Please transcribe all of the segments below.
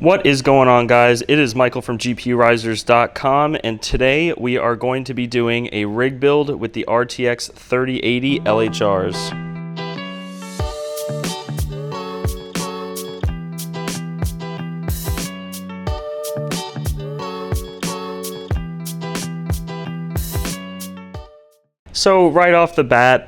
What is going on, guys? It is Michael from GPURisers.com, and today we are going to be doing a rig build with the RTX 3080 LHRs. So right off the bat,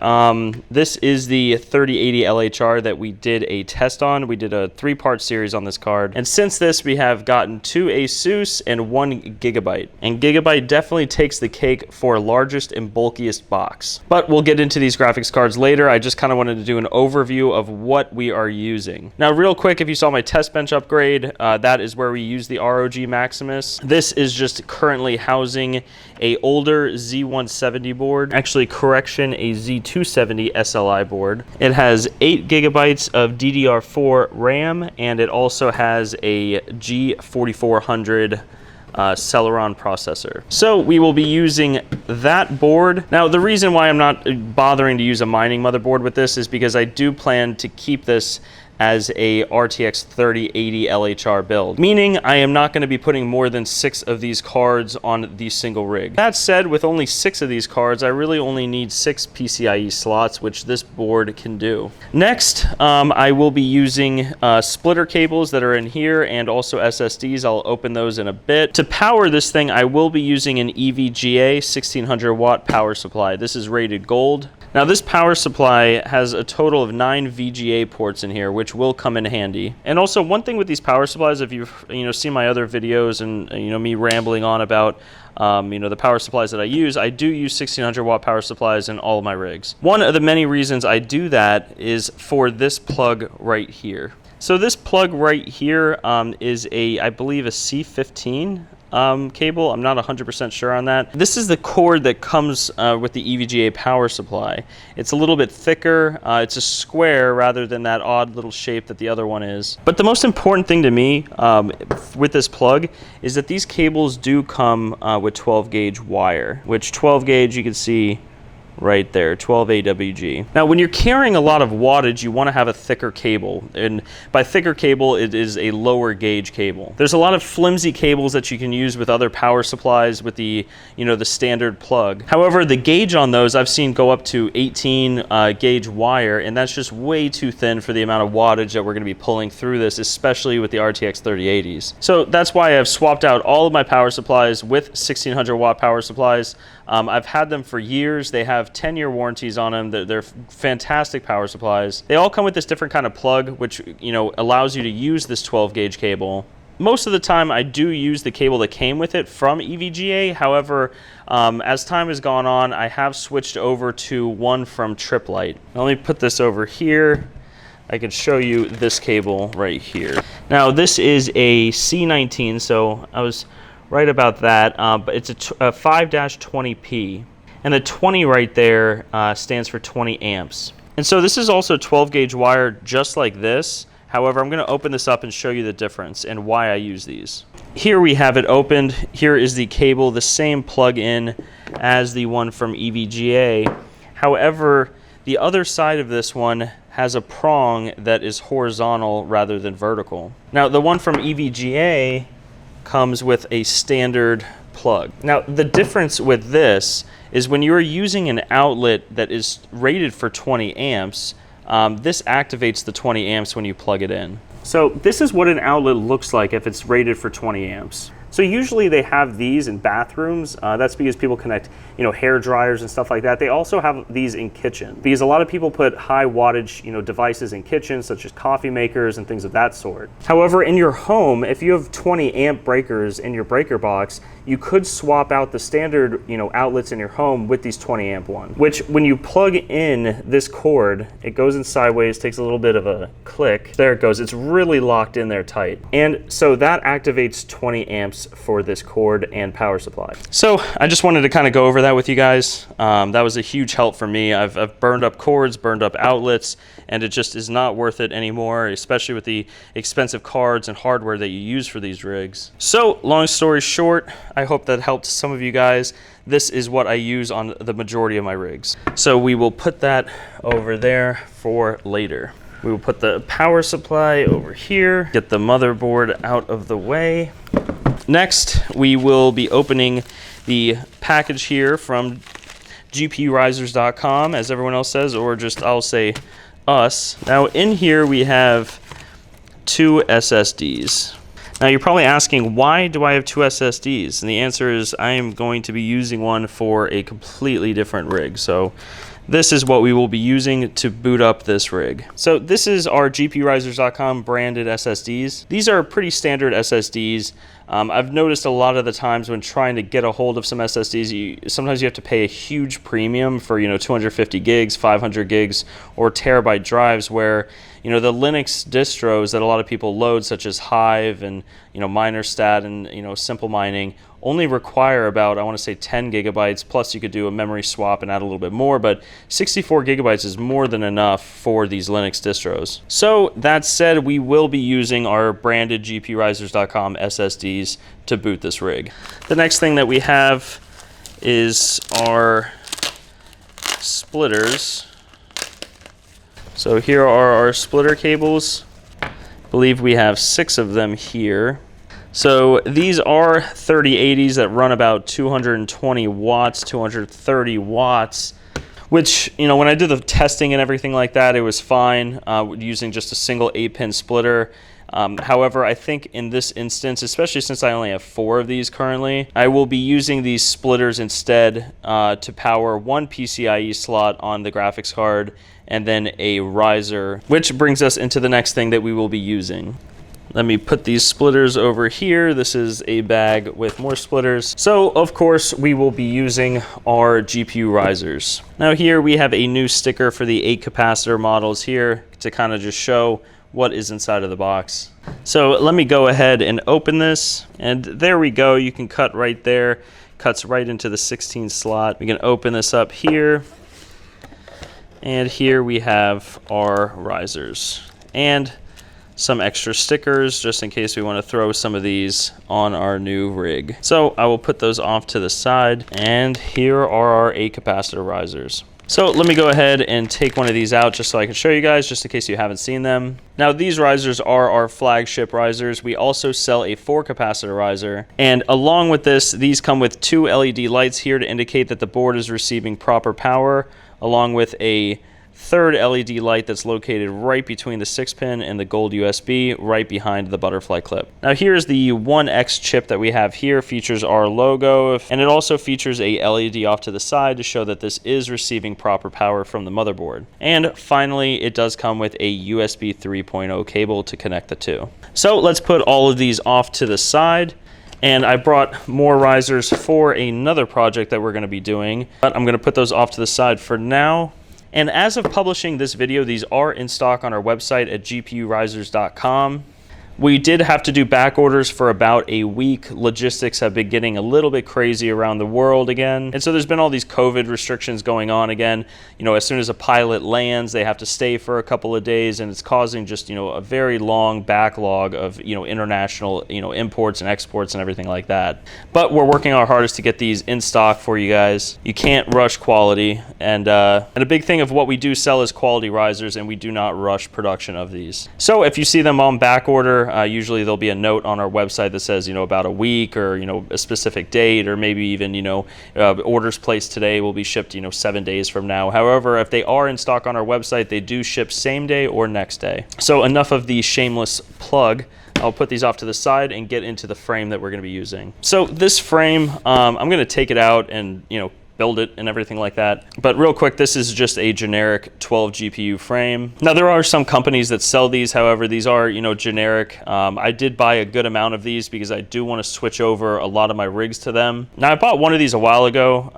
this is the 3080 LHR that we did a test on. We did a 3-part series on this card. And since this, we have gotten 2 ASUS and 1 GB. And Gigabyte definitely takes the cake for largest and bulkiest box. But we'll get into these graphics cards later. I just kind of wanted to do an overview of what we are using. Now, real quick, if you saw my test bench upgrade, that is where we use the ROG Maximus. This is just currently housing a older Z170 board. Actually, correction, a Z270 SLI board. It has 8 GB of DDR4 RAM, and it also has a G4400 Celeron processor. So we will be using that board. Now, the reason why I'm not bothering to use a mining motherboard with this is because I do plan to keep this as a RTX 3080 LHR build, meaning I am not going to be putting more than 6 of these cards on the single rig. That said, with only 6 of these cards, I really only need 6 PCIe slots, which this board can do. Next, I will be using splitter cables that are in here and also SSDs. I'll open those in a bit. To power this thing, I will be using an EVGA 1600 watt power supply. This is rated gold. Now, this power supply has a total of 9 VGA ports in here, which will come in handy. And also, one thing with these power supplies, if you've seen my other videos and me rambling on about the power supplies that I do use 1600 watt power supplies in all of my rigs. One of the many reasons I do that is for this plug right here. So this plug right here is I believe a C15 cable. I'm not 100% sure on that. This is the cord that comes with the EVGA power supply. It's a little bit thicker. It's a square rather than that odd little shape that the other one is. But the most important thing to me with this plug is that these cables do come with 12 gauge wire, which 12 gauge you can see right there, 12 AWG. Now, when you're carrying a lot of wattage, you want to have a thicker cable. And by thicker cable, it is a lower gauge cable. There's a lot of flimsy cables that you can use with other power supplies with the, the standard plug. However, the gauge on those I've seen go up to 18 gauge wire, and that's just way too thin for the amount of wattage that we're going to be pulling through this, especially with the RTX 3080s. So that's why I've swapped out all of my power supplies with 1600 watt power supplies. I've had them for years. They have 10-year warranties on them. They're fantastic power supplies. They all come with this different kind of plug, which allows you to use this 12 gauge cable. Most of the time, I do use the cable that came with it from EVGA. However, as time has gone on, I have switched over to one from Triplite. Let me put this over here. I can show you this cable right here. Now, this is a C19, so I was right about that, but it's a 5-20p. And the 20 right there stands for 20 amps. And so this is also 12 gauge wire just like this. However, I'm going to open this up and show you the difference and why I use these. Here we have it opened. Here is the cable, the same plug-in as the one from EVGA. However, the other side of this one has a prong that is horizontal rather than vertical. Now, the one from EVGA comes with a standard plug. Now, the difference with this is when you're using an outlet that is rated for 20 amps, this activates the 20 amps when you plug it in. So this is what an outlet looks like if it's rated for 20 amps. So usually they have these in bathrooms. That's because people connect, hair dryers and stuff like that. They also have these in kitchen because a lot of people put high wattage, devices in kitchens, such as coffee makers and things of that sort. However, in your home, if you have 20 amp breakers in your breaker box, you could swap out the standard, outlets in your home with these 20 amp ones, which when you plug in this cord, it goes in sideways, takes a little bit of a click. There it goes. It's really locked in there tight. And so that activates 20 amps for this cord and power supply. So I just wanted to kind of go over that with you guys. That was a huge help for me. I've burned up cords, burned up outlets, and it just is not worth it anymore, especially with the expensive cards and hardware that you use for these rigs. So long story short, I hope that helped some of you guys. This is what I use on the majority of my rigs. So we will put that over there for later. We will put the power supply over here, get the motherboard out of the way. Next, we will be opening the package here from GPURisers.com, as everyone else says, or just I'll say us. Now in here we have 2 SSDs. Now you're probably asking, why do I have 2 SSDs? And the answer is I am going to be using one for a completely different rig. So this is what we will be using to boot up this rig. So this is our GPURisers.com branded SSDs. These are pretty standard SSDs. I've noticed a lot of the times when trying to get a hold of some SSDs, sometimes you have to pay a huge premium for 250 gigs, 500 gigs, or terabyte drives, where the Linux distros that a lot of people load, such as Hive and MinerStat and Simple Mining, only require about, I want to say, 10 gigabytes, plus you could do a memory swap and add a little bit more, but 64 gigabytes is more than enough for these Linux distros. So that said, we will be using our branded GPURisers.com SSDs to boot this rig. The next thing that we have is our splitters. So here are our splitter cables. I believe we have 6 of them here. So these are 3080s that run about 220 watts, 230 watts, which, when I did the testing and everything like that, it was fine using just a single 8-pin splitter. However, I think in this instance, especially since I only have 4 of these currently, I will be using these splitters instead to power 1 PCIe slot on the graphics card and then a riser, which brings us into the next thing that we will be using. Let me put these splitters over here. This is a bag with more splitters. So, of course, we will be using our GPU risers. Now here we have a new sticker for the 8 capacitor models here to kind of just show what is inside of the box. So let me go ahead and open this, and there we go. You can cut right there. Cuts right into the 16 slot. We can open this up here, and here we have our risers and some extra stickers just in case we want to throw some of these on our new rig. So I will put those off to the side, and here are our 8 capacitor risers. So let me go ahead and take one of these out just so I can show you guys, just in case you haven't seen them. Now these risers are our flagship risers. We also sell a 4 capacitor riser, and along with this, these come with 2 LED lights here to indicate that the board is receiving proper power, along with a 3rd LED light that's located right between the 6-pin and the gold USB, right behind the butterfly clip. Now here's the 1X chip that we have here. Features our logo, and it also features a LED off to the side to show that this is receiving proper power from the motherboard. And finally, it does come with a USB 3.0 cable to connect the two. So let's put all of these off to the side. And I brought more risers for another project that we're going to be doing, but I'm going to put those off to the side for now. And as of publishing this video, these are in stock on our website at GPURisers.com. We did have to do back orders for about a week. Logistics have been getting a little bit crazy around the world again. And so there's been all these COVID restrictions going on again. As soon as a pilot lands, they have to stay for a couple of days, and it's causing just, a very long backlog of, international, imports and exports and everything like that. But we're working our hardest to get these in stock for you guys. You can't rush quality. And a big thing of what we do sell is quality risers, and we do not rush production of these. So if you see them on back order, usually there'll be a note on our website that says, about a week or, a specific date, or maybe even, orders placed today will be shipped, 7 days from now. However, if they are in stock on our website, they do ship same day or next day. So enough of the shameless plug. I'll put these off to the side and get into the frame that we're going to be using. So this frame, I'm going to take it out and, build it and everything like that. But real quick, this is just a generic 12 GPU frame. Now there are some companies that sell these, however, these are, generic. I did buy a good amount of these because I do want to switch over a lot of my rigs to them. Now I bought one of these a while ago.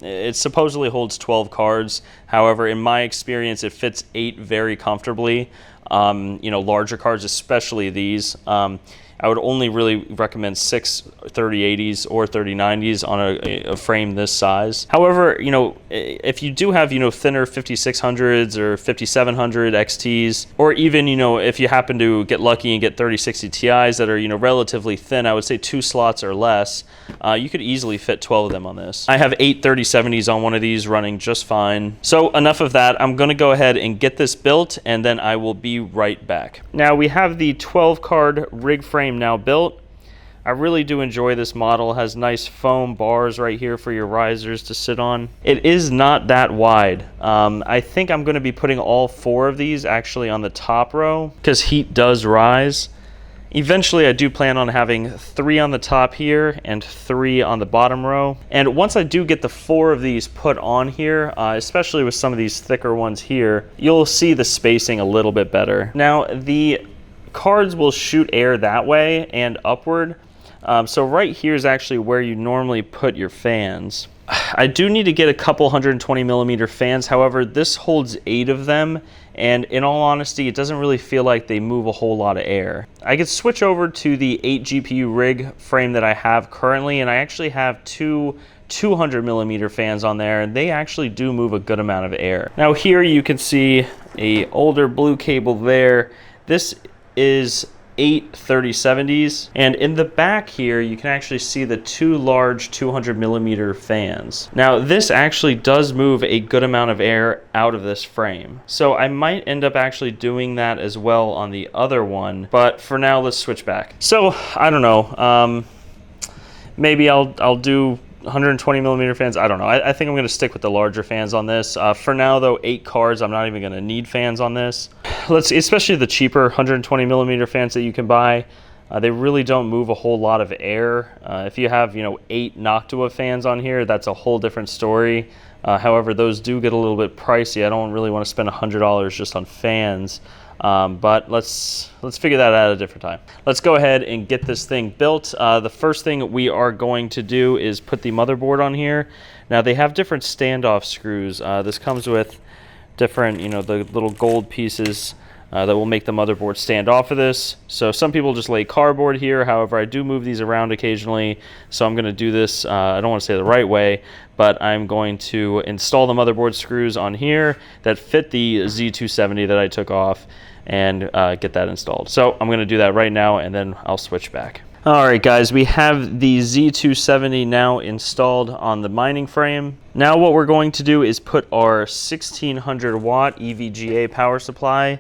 It supposedly holds 12 cards. However, in my experience, it fits 8 very comfortably. Larger cards, especially these. I would only really recommend 6 3080s or 3090s on a frame this size. However, you know, if you do have, you know, thinner 5600s or 5700 XTs, or even, you know, if you happen to get lucky and get 3060 Ti's that are, you know, relatively thin, I would say 2 slots or less, you could easily fit 12 of them on this. I have 8 3070s on one of these running just fine. So enough of that. I'm going to go ahead and get this built, and then I will be right back. Now we have the 12 card rig frame now built. I really do enjoy this model. It has nice foam bars right here for your risers to sit on. It is not that wide. I think I'm going to be putting all 4 of these actually on the top row because heat does rise. Eventually I do plan on having 3 on the top here and 3 on the bottom row. And once I do get the 4 of these put on here, especially with some of these thicker ones here, you'll see the spacing a little bit better. Now the cards will shoot air that way and upward. So right here is actually where you normally put your fans. I do need to get a couple 120 millimeter fans. However, this holds 8 of them, and in all honesty, it doesn't really feel like they move a whole lot of air. I could switch over to the 8 GPU rig frame that I have currently, and I actually have 2 200 millimeter fans on there, and they actually do move a good amount of air. Now here you can see a older blue cable there. This is 8 3070s, and in the back here you can actually see the 2 large 200 millimeter fans. Now this actually does move a good amount of air out of this frame, so I might end up actually doing that as well on the other one, but for now let's switch back. So I don't know, maybe I'll do 120 millimeter fans. I don't know. I think I'm going to stick with the larger fans on this. For now though, 8 cards, I'm not even going to need fans on this. Especially the cheaper 120 millimeter fans that you can buy. They really don't move a whole lot of air. If you have, you know, 8 Noctua fans on here, that's a whole different story. However, those do get a little bit pricey. I don't really want to spend $100 just on fans. But let's figure that out at a different time. Let's go ahead and get this thing built. The first thing we are going to do is put the motherboard on here. Now they have different standoff screws. This comes with different, you know, the little gold pieces that will make the motherboard stand off of this. So some people just lay cardboard here. However, I do move these around occasionally. So I'm going to do this, I don't want to say the right way, but I'm going to install the motherboard screws on here that fit the Z270 that I took off, and get that installed. So I'm going to do that right now, and then I'll switch back. All right, guys, we have the Z270 now installed on the mining frame. Now what we're going to do is put our 1600 watt EVGA power supply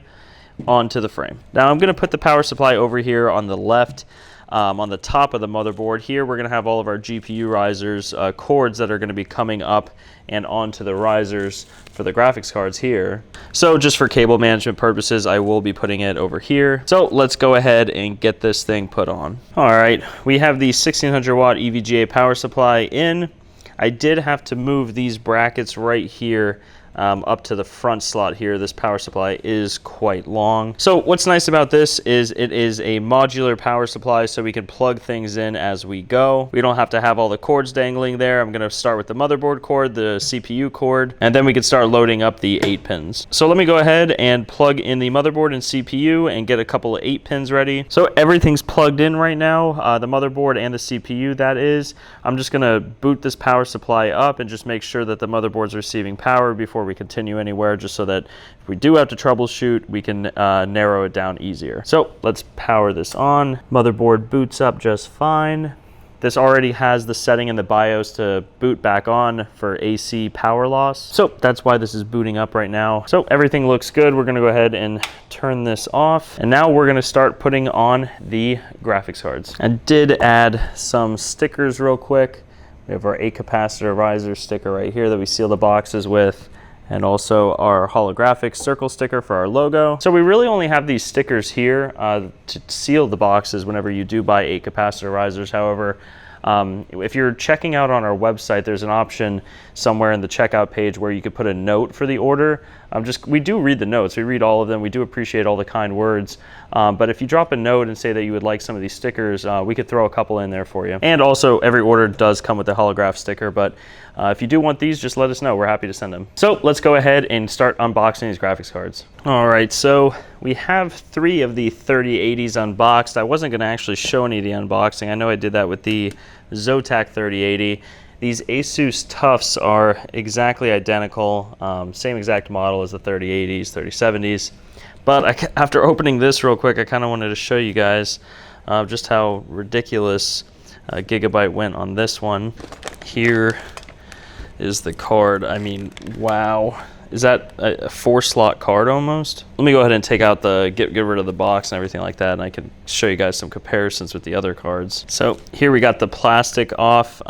onto the frame. Now I'm going to put the power supply over here on the left. On the top of the motherboard here, we're going to have all of our GPURisers cords that are going to be coming up and onto the risers for the graphics cards here. So just for cable management purposes, I will be putting it over here. So let's go ahead and get this thing put on. All right, we have the 1600 watt EVGA power supply in. I did have to move these brackets right here up to the front slot here. This power supply is quite long. So what's nice about this is it is a modular power supply, so we can plug things in as we go. We don't have to have all the cords dangling there. I'm going to start with the motherboard cord, the CPU cord, and then we can start loading up the 8 pins. So let me go ahead and plug in the motherboard and CPU and get a couple of 8 pins ready. So everything's plugged in right now, the motherboard and the CPU, that is. I'm just going to boot this power supply up and just make sure that the motherboard's receiving power before we continue anywhere, just so that if we do have to troubleshoot, we can narrow it down easier. So let's power this on. Motherboard boots up just fine. This already has the setting in the BIOS to boot back on for AC power loss. So that's why this is booting up right now. So everything looks good. We're going to go ahead and turn this off. And now we're going to start putting on the graphics cards. I did add some stickers real quick. We have our 8 capacitor riser sticker right here that we seal the boxes with, and also our holographic circle sticker for our logo. So we really only have these stickers here to seal the boxes whenever you do buy 8 capacitor risers. However, If you're checking out on our website, there's an option somewhere in the checkout page where you could put a note for the order. We do read the notes. We read all of them. We do appreciate all the kind words. But if you drop a note and say that you would like some of these stickers, we could throw a couple in there for you. And also, every order does come with a holograph sticker, but if you do want these, just let us know. We're happy to send them. So let's go ahead and start unboxing these graphics cards. All right, so we have 3 of the 3080s unboxed. I wasn't gonna actually show any of the unboxing. I know I did that with the Zotac 3080. These Asus Tufts are exactly identical, same exact model as the 3080s, 3070s. But after opening this real quick, I kind of wanted to show you guys just how ridiculous Gigabyte went on this one. Here is the card. I mean, wow. Is that a 4-slot card almost? Let me go ahead and take out get rid of the box and everything like that, and I can show you guys some comparisons with the other cards. So here we got the plastic off.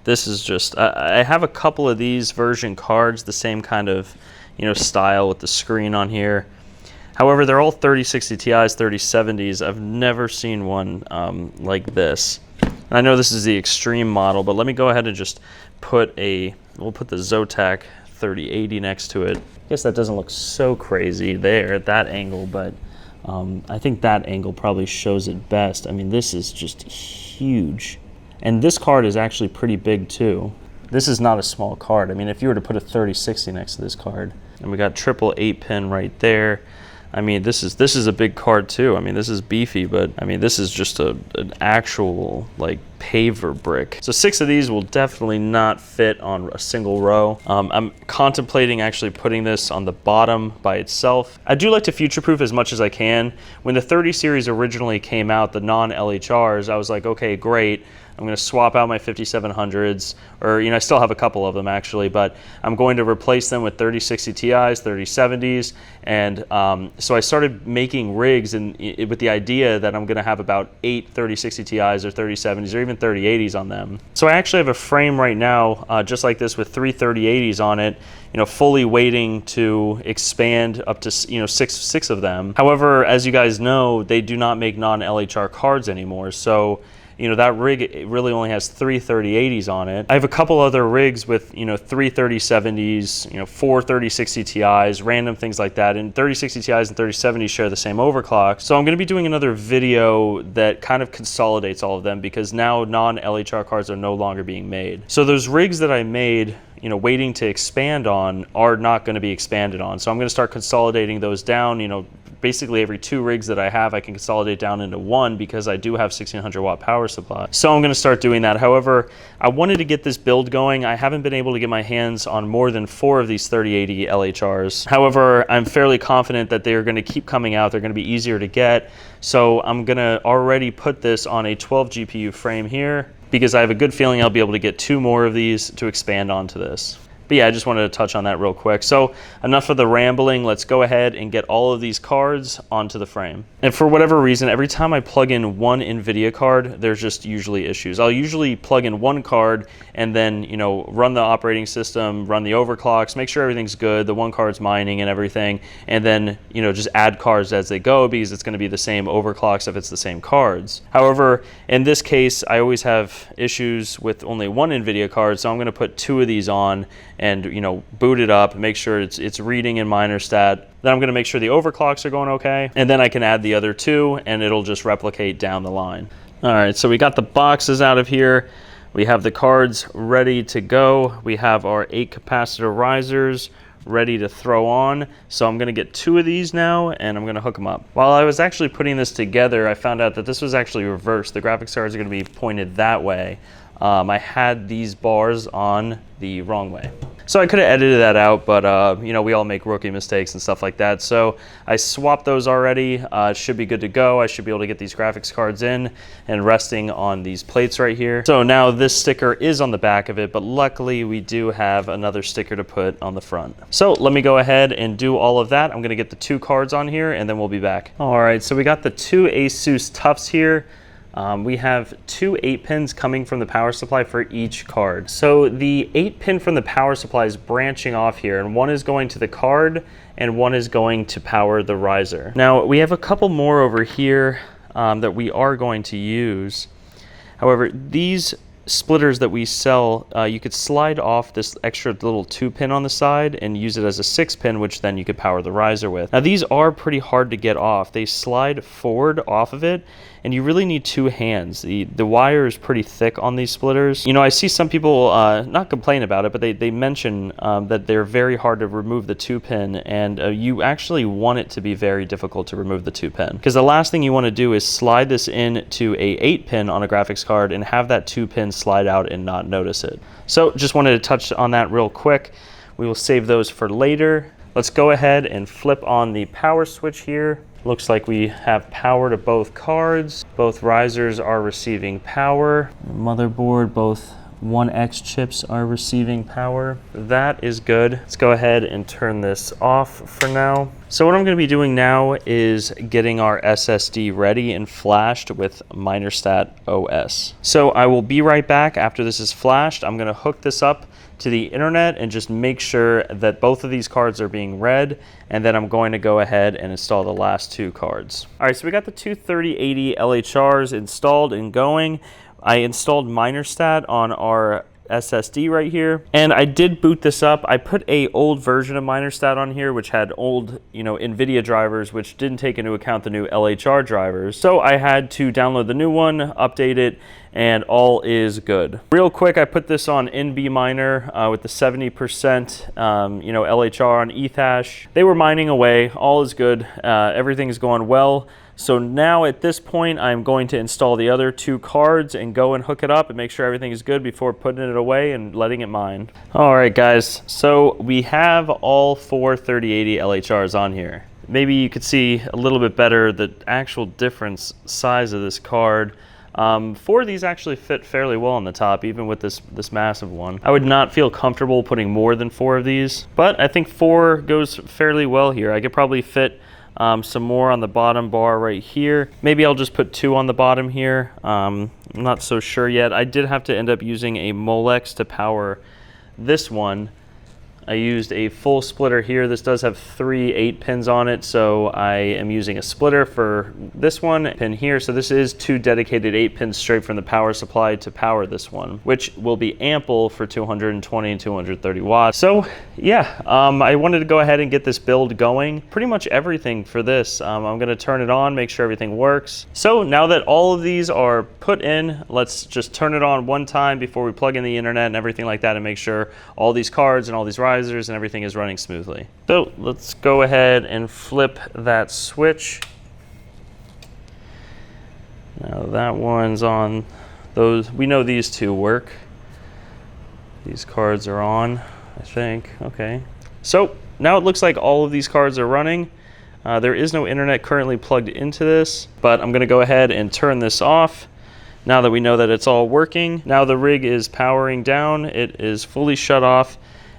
This is just, I have a couple of these version cards, the same kind of, style with the screen on here. However, they're all 3060 Ti's, 3070s. I've never seen one like this. And I know this is the extreme model, but let me go ahead and just we'll put the Zotac 3080 next to it. I guess that doesn't look so crazy there at that angle, but I think that angle probably shows it best. I mean, this is just huge. And this card is actually pretty big too. This is not a small card. I mean, if you were to put a 3060 next to this card, and we got triple 8-pin right there. I mean, this is a big card too. I mean, this is beefy, but I mean, this is just an actual like paver brick. So 6 of these will definitely not fit on a single row. I'm contemplating actually putting this on the bottom by itself. I do like to future-proof as much as I can. When the 30 series originally came out, the non-LHRs, I was like, okay, great. I'm going to swap out my 5700s, or I still have a couple of them actually, but I'm going to replace them with 3060 Ti's, 3070s, and so I started making rigs with the idea that I'm going to have about 8 3060 Ti's or 3070s or even 3080s on them. So I actually have a frame right now, just like this, with 3 3080s on it, fully waiting to expand up to six of them. However, as you guys know, they do not make non-LHR cards anymore, so that rig really only has 3 3080s on it. I have a couple other rigs with 3 3070s, 4 3060 Ti's, random things like that, and 3060 Ti's and 3070s share the same overclock. So I'm going to be doing another video that kind of consolidates all of them, because now non-LHR cards are no longer being made. So those rigs that I made, waiting to expand on, are not going to be expanded on. So I'm going to start consolidating those down. Basically every 2 rigs that I have, I can consolidate down into 1, because I do have 1600 watt power supply. So I'm going to start doing that. However, I wanted to get this build going. I haven't been able to get my hands on more than 4 of these 3080 LHRs. However, I'm fairly confident that they're going to keep coming out. They're going to be easier to get. So I'm going to already put this on a 12 GPU frame here, because I have a good feeling I'll be able to get 2 more of these to expand onto this. But yeah, I just wanted to touch on that real quick. So enough of the rambling. Let's go ahead and get all of these cards onto the frame. And for whatever reason, every time I plug in one NVIDIA card, there's just usually issues. I'll usually plug in one card and then, run the operating system, run the overclocks, make sure everything's good, the one card's mining and everything, and then, just add cards as they go, because it's going to be the same overclocks if it's the same cards. However, in this case, I always have issues with only one NVIDIA card, so I'm going to put 2 of these on and boot it up, make sure it's reading in minor stat. Then I'm going to make sure the overclocks are going okay, and then I can add the other 2 and it'll just replicate down the line. All right, so we got the boxes out of here. We have the cards ready to go. We have our 8 capacitor risers ready to throw on. So I'm going to get 2 of these now, and I'm going to hook them up. While I was actually putting this together, I found out that this was actually reversed. The graphics cards are going to be pointed that way. I had these bars on the wrong way. So I could have edited that out, but we all make rookie mistakes and stuff like that. So I swapped those already. It should be good to go. I should be able to get these graphics cards in and resting on these plates right here. So now this sticker is on the back of it, but luckily we do have another sticker to put on the front. So let me go ahead and do all of that. I'm going to get the 2 cards on here, and then we'll be back. All right, so we got the 2 Asus Tufts here. We have 2 8-pins coming from the power supply for each card. So the 8-pin from the power supply is branching off here, and one is going to the card and one is going to power the riser. Now we have a couple more over here that we are going to use. However, these splitters that we sell, you could slide off this extra little 2-pin on the side and use it as a 6-pin, which then you could power the riser with. Now these are pretty hard to get off. They slide forward off of it, and you really need 2 hands. The wire is pretty thick on these splitters. You know, I see some people not complain about it, but they mention that they're very hard to remove the 2-pin, and you actually want it to be very difficult to remove the 2-pin, because the last thing you want to do is slide this in to a 8-pin on a graphics card and have that 2-pin slide out and not notice it. So just wanted to touch on that real quick. We will save those for later. Let's go ahead and flip on the power switch here. Looks like we have power to both cards. Both risers are receiving power. Motherboard, both 1X chips are receiving power. That is good. Let's go ahead and turn this off for now. So what I'm going to be doing now is getting our SSD ready and flashed with MinerStat OS. So I will be right back after this is flashed. I'm going to hook this up to the internet and just make sure that both of these cards are being read, and then I'm going to go ahead and install the last 2 cards. All right, so we got the two 3080 LHRs installed and going. I installed MinerStat on our SSD right here, and I did boot this up. I put a old version of MinerStat on here which had old, NVIDIA drivers which didn't take into account the new LHR drivers. So I had to download the new one, update it, and all is good. Real quick, I put this on NB Miner with the 70% LHR on Ethash. They were mining away, all is good, everything is going well. So now at this point, I'm going to install the other 2 cards and go and hook it up and make sure everything is good before putting it away and letting it mine. All right, guys, so we have all 4 3080 LHRs on here. Maybe you could see a little bit better the actual difference size of this card. 4 of these actually fit fairly well on the top, even with this massive one. I would not feel comfortable putting more than 4 of these, but I think 4 goes fairly well here. I could probably fit some more on the bottom bar right here. Maybe I'll just put 2 on the bottom here. I'm not so sure yet. I did have to end up using a Molex to power this one. I used a full splitter here. This does have 3 8-pins on it, so I am using a splitter for this one pin here. So this is 2 dedicated 8-pins straight from the power supply to power this one, which will be ample for 220 and 230 watts. So yeah, I wanted to go ahead and get this build going. Pretty much everything for this. I'm gonna turn it on, make sure everything works. So now that all of these are put in, let's just turn it on one time before we plug in the internet and everything like that and make sure all these cards and all these risers and everything is running smoothly. So let's go ahead and flip that switch. Now that one's on. Those, we know these 2 work. These cards are on, I think. Okay. So now it looks like all of these cards are running. There is no internet currently plugged into this, but I'm going to go ahead and turn this off. Now that we know that it's all working, now the rig is powering down. It is fully shut off.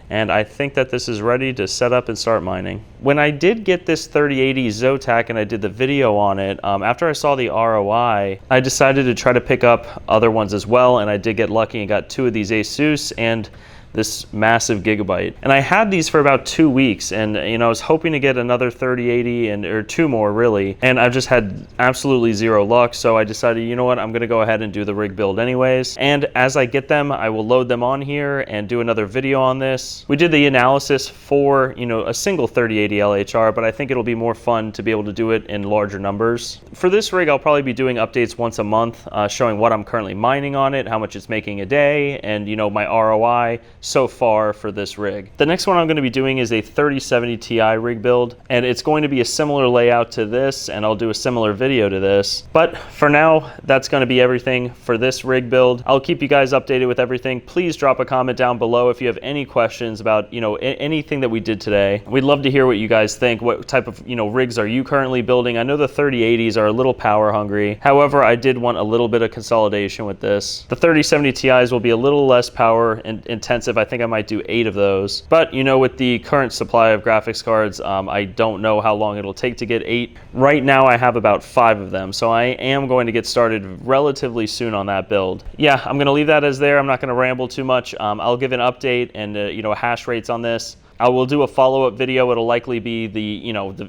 And I think that this is ready to set up and start mining. When I did get this 3080 Zotac and I did the video on it, after I saw the ROI, I decided to try to pick up other ones as well, and I did get lucky and got 2 of these Asus and this massive Gigabyte. And I had these for about 2 weeks, and I was hoping to get another 3080 or 2 more really, and I've just had absolutely 0 luck. So I decided, you know what, I'm gonna go ahead and do the rig build anyways. And as I get them, I will load them on here and do another video on this. We did the analysis for a single 3080 LHR, but I think it'll be more fun to be able to do it in larger numbers. For this rig, I'll probably be doing updates once a month, showing what I'm currently mining on it, how much it's making a day, and my ROI so far for this rig. The next one I'm going to be doing is a 3070 Ti rig build, and it's going to be a similar layout to this, and I'll do a similar video to this. But for now, that's going to be everything for this rig build. I'll keep you guys updated with everything. Please drop a comment down below if you have any questions about anything that we did today. We'd love to hear what you guys think. What type of rigs are you currently building? I know the 3080s are a little power hungry. However, I did want a little bit of consolidation with this. The 3070 Ti's will be a little less power intensive. I think I might do 8 of those. But with the current supply of graphics cards, I don't know how long it'll take to get 8. Right now I have about 5 of them, so I am going to get started relatively soon on that build. Yeah, I'm going to leave that as there. I'm not going to ramble too much. I'll give an update and hash rates on this I will do a follow-up video. It'll likely be the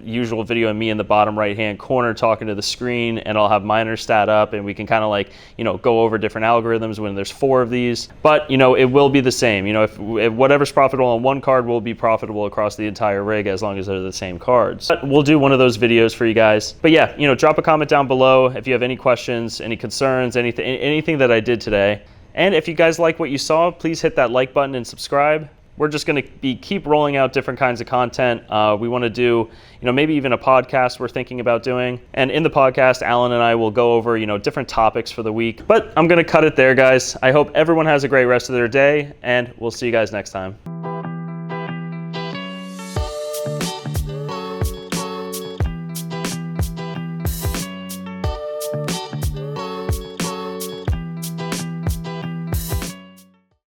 usual video of me in the bottom right-hand corner talking to the screen, and I'll have miner stat up, and we can kind of like, go over different algorithms when there's 4 of these. But, it will be the same. If whatever's profitable on one card will be profitable across the entire rig as long as they're the same cards. But we'll do one of those videos for you guys. But yeah, drop a comment down below if you have any questions, any concerns, anything that I did today. And if you guys like what you saw, please hit that like button and subscribe. We're just going to keep rolling out different kinds of content. We want to do, maybe even a podcast we're thinking about doing. And in the podcast, Alan and I will go over, different topics for the week. But I'm going to cut it there, guys. I hope everyone has a great rest of their day, and we'll see you guys next time.